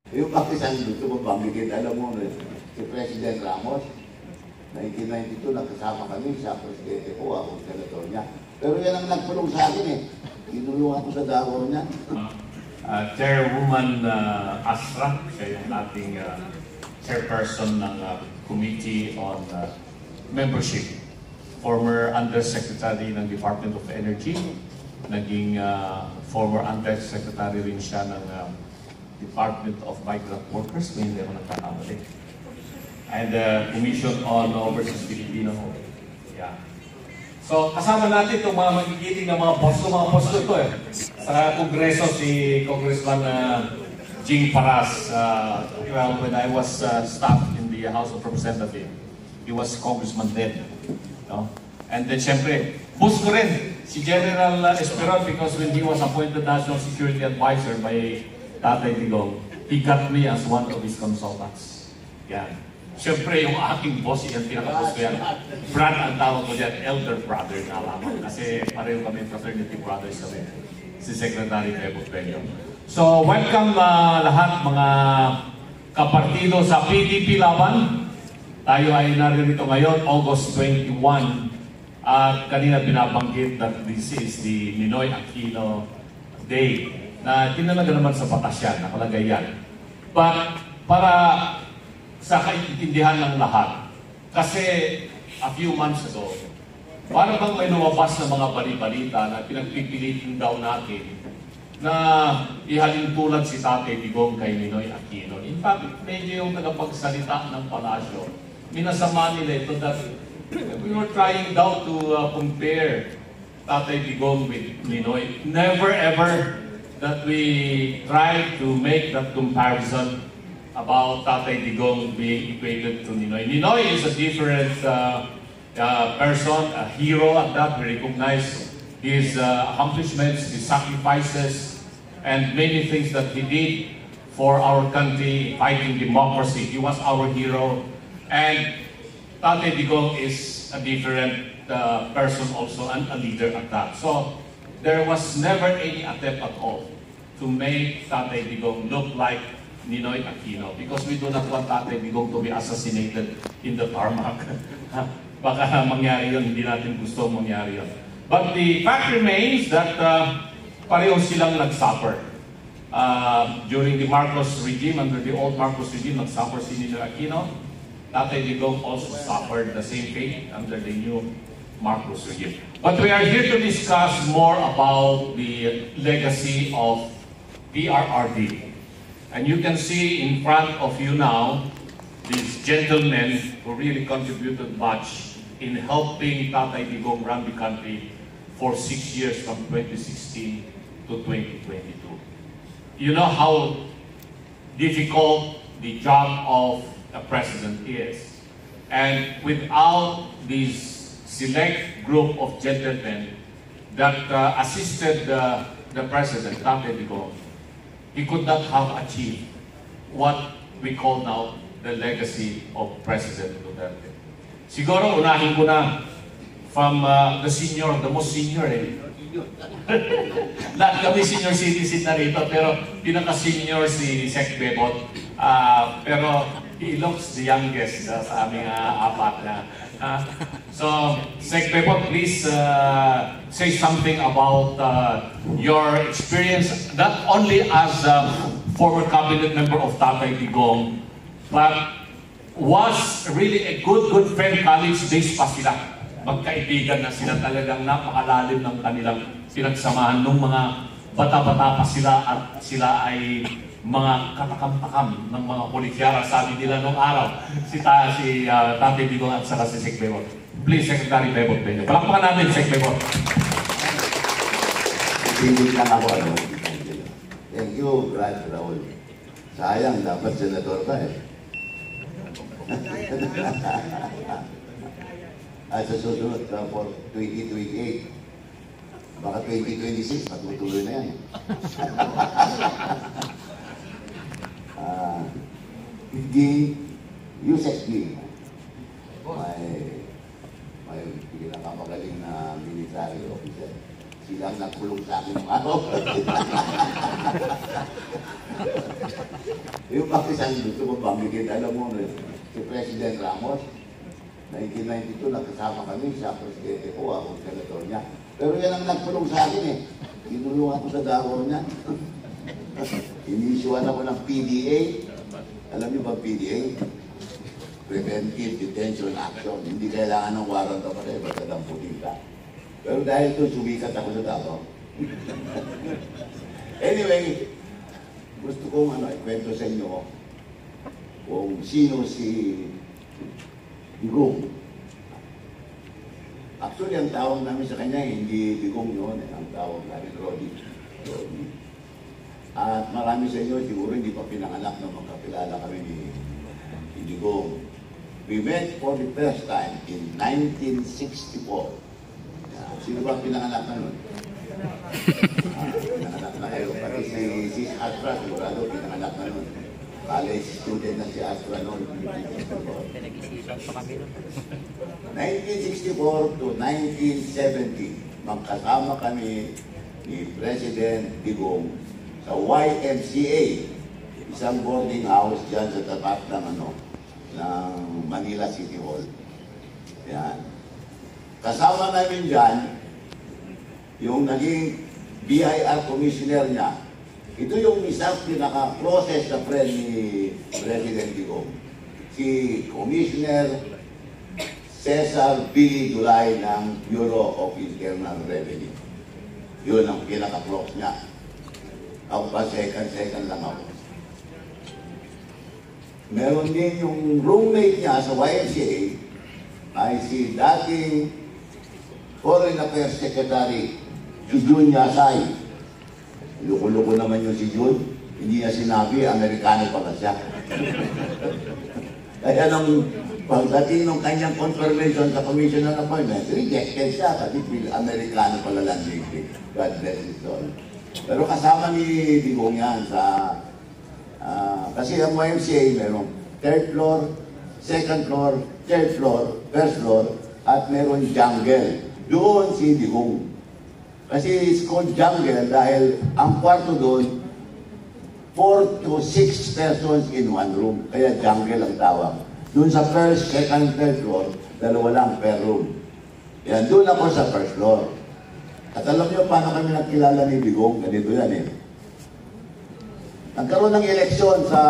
Yung pakisang gusto mo pamigin, alam mo, si President Ramos, 1992, nagkasama kami, siya presidente ko, ako senator niya. Pero yan ang nagpulong sa akin eh. Tinulong ako sa Davao niya. Chairwoman Asra, siya yung ating chairperson ng Committee on Membership. Former Undersecretary ng Department of Energy. Naging former Undersecretary rin siya ng Department of Migrant Workers, kung hindi ako nagkakamali. And Commission on Overseas Filipino. Yeah. So, kasama natin itong mga magigiting na mga posto ito eh. Sa Kongreso, si Congressman Jing Paras, well, when I was staff in the House of Representatives, he was Congressman then. No? And then, syempre, boss ko rin, si General Esperon, because when he was appointed National Security Advisor by Tatay Digong, he got me as one of his consultants. Yan. Siyempre, yung aking boss, yung pinaka-boss ko yan, Brad ang tawag ko dyan, elder brother na lamang. Kasi pareho kami, fraternity brothers kami, si Secretary Bebo Peño. So, welcome lahat mga kapartido sa PDP Laban. Tayo ay naririto ngayon, August 21. At kanina binabanggit that this is the Ninoy Aquino Day na tinalaga naman sa batas yan, nakalagay yan. But para sa kaintindihan ng lahat, kasi a few months ago, para bang may lumabas na mga bali-balita na pinagpipilitin daw natin na ihalin tulad si Tatay Digong kay Ninoy Aquino. In fact, medyo yung tagapagsalita ng palasyo, minasama nila ito that we were trying daw to compare Tatay Digong with Ninoy. Never ever that we try to make that comparison about Tatay Digong being equated to Ninoy. Ninoy is a different person, a hero at that. We recognize his accomplishments, his sacrifices, and many things that he did for our country, fighting democracy. He was our hero. And Tatay Digong is a different person also, and a leader at that. So there was never any attempt at all to make Tatay Digong look like Ninoy Aquino, because we do not want Tatay Digong to be assassinated in the tarmac. Baka mangyari yun, hindi natin gusto mangyari yun. But the fact remains that pareho silang nag-suffer. During the Marcos regime, under the old Marcos regime, nag-suffer si Ninoy Aquino. Tatay Digong also suffered the same fate under the new Marcos regime. But we are here to discuss more about the legacy of PRRD. And you can see in front of you now, these gentlemen who really contributed much in helping Tatay Digong run the country for 6 years from 2016 to 2022. You know how difficult the job of a president is. And without this select group of gentlemen that assisted the president, Tatay Digong, he could not have achieved what we call now the legacy of President Duterte. Siguro unahin ko na from the senior, the most senior eh. Lahat kami senior citizen na rito, pero pinaka-senior si Sec Bebot. Pero he looks the youngest sa aming apat na. So, Sec Bebot, please say something about your experience, not only as a former cabinet member of Tatay Digong, but was really a good friend, college days pa sila. Magkaibigan na sila, talagang napakalalim ng kanilang pinagsamahan nung mga bata-bata pa sila at sila ay mga katakam-takam ng mga polisyara, sabi nila nung araw, si Tatay Digong at saka si Sec Bebot. Please, Secretary Bebot Peño. Palakpakan natin, Sec Bebot. Hindi lang ako, ano. Thank you, Brad Raul. Sayang, dapat senador ka eh. At sa susunod for 2028, baka 2026, matutuloy na yan. Yusek Ging, may pinakamagaling na military officer. Silang nagkulong sa akin ng araw. Yung pakisang gusto ko banggitin, alam mo, si President Ramos, 1992, nagkasama kami, siya presidente ko, ako senator niya. Pero yan ang nagpulong sa akin eh. Tinulungan ko sa Davao niya. Inisyuan ako ng PDA. Alam niyo ba PDA? Preventive Detention Action. Hindi kailangan ng warrant of arrest, basta damputin ka. Pero dahil ito, sumikat ako sa Davao. Anyway, gusto kong ikwento sa inyo kung sino si Digong. Actually, ang tawag namin sa kanya, hindi Digong yun. Ang tawag namin, Rodi. At marami sa inyo, siguro hindi pa pinanganak na magkakilala kami ni Digong. We met for the first time in 1964. Sino ba pinanganak na nun? Pinanganak na kayo. Pati si Astra, sigurado, pinanganak na nun. College student na si Astra noon. 1964 to 1970, magkasama kami ni President Digong sa YMCA, isang boarding house dyan sa tapat ng ng Manila City Hall. Yan. Kasama namin dyan yung naging BIR commissioner niya. Ito yung isang pinaka-closest na friend ni President Digong. Si Commissioner Cesar Billy Dulay ng Bureau of Internal Revenue. Yun ang pinaka-close niya. Ako pa second lang ako. Meron din yung roommate niya sa YMCA ay si dating Foreign Affairs Secretary si Jun Yasay. Luko-luko naman yung si Jun. Hindi niya sinabi, Amerikano pala siya. Kaya nung pagdating ng kanyang confirmation sa Commission on Appointment, rejected siya kasi Amerikano pala lang. God bless his soul. Pero kasama ni Digong yan sa... kasi ang YMCA meron third floor, second floor, third floor, first floor, at meron jungle. Doon si Digong. Kasi it's called jungle dahil ang kwarto doon, 4 to 6 persons in one room. Kaya jungle ang tawag. Doon sa first, second, third floor, dalawa lang per room. Yan, doon ako sa first floor. At alam niyo paano kami nagkilala ni Digong? Ganito yan eh. Nagkaroon ng eleksyon sa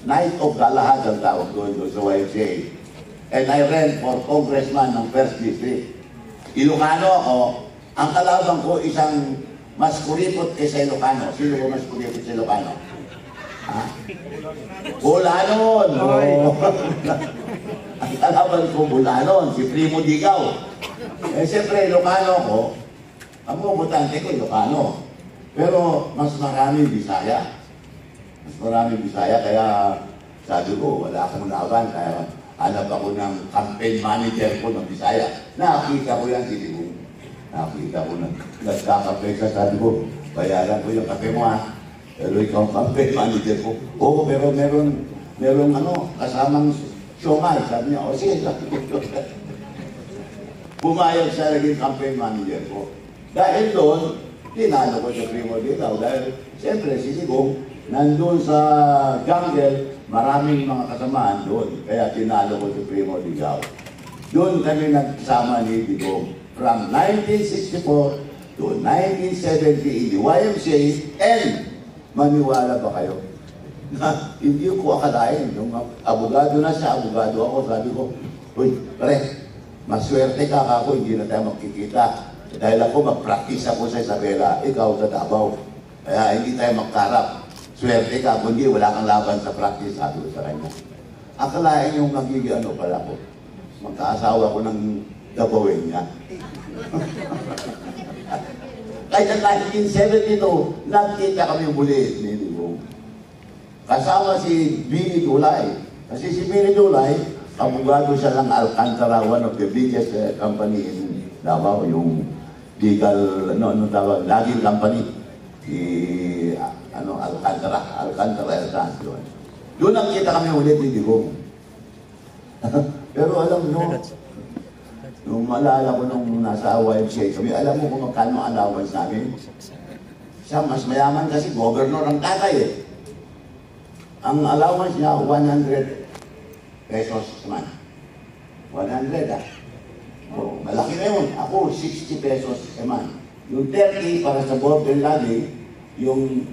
Night of Galahad ang tawag doon sa YMCA. And I ran for congressman ng first district. Ilocano ako. Ang kalaban ko, isang mas kuripot kaysa Ilocano. Sino ko mas kuripot sa Ilocano? Ha? Bulanon! Oh. Ang kalaban ko, Bulanon. Si Primo Digaw. Eh, siyempre, Ilocano ko. Ang butante ko, Ilocano. Pero, mas marami Bisaya. Mas marami Bisaya, kaya sabi ko, wala akong laban. Kaya hanap ako ng campaign manager ko ng Bisaya. Nakita ko yan si Digong. Nakita ko na nagkakape ka, sabi ko, bayaran ko yung kape mo ha. Pero ikaw ang campaign manager ko. Oo, pero meron kasamang siomay. Sabi niya, o sige, sabi ko. Bumayag siya naging campaign manager ko. Dahil doon, tinalo ko sa Primo Digaw. Dahil, siyempre, si Digong, nandun sa jungle, maraming mga kasamaan doon. Kaya tinalo ko sa Primo Digaw. Doon kami nagsama ni Digong. From 1964 to 1970 in the YMCA, and maniwala ba kayo? Na hindi ko akalain. Nung abogado na siya, abogado ako, sabi ko, uy, pare, maswerte ka ako, hindi na tayo magkikita. Dahil ako mag-practice ako sa Isabela, ikaw sa Davao. Kaya hindi tayo magkarap. Swerte ka, kundi wala kang laban sa practice, sabi ko sa kanya. Akalain yung magiging pala ko. Magkaasawa ko ng Davawin niya. Kaya 1972, nagkita kami muli ni Digong. Kasama si Billy Dulay. Kasi si Billy Dulay, abogado siya ng Alcantara, one of the biggest company in Davao, yung legal, laging company. Alcantara yun. Doon nagkita kami ulit ni Digong. Pero alam mo, nung maalala ko nung nasa YMCA kami, alam mo kung magkano allowance namin? Siya, mas mayaman kasi governor ang tatay eh. Ang allowance niya, 100 pesos a month. 100 ah. So, malaki na yun. Ako, 60 pesos a month. Yung 30 para sa border lobby, yung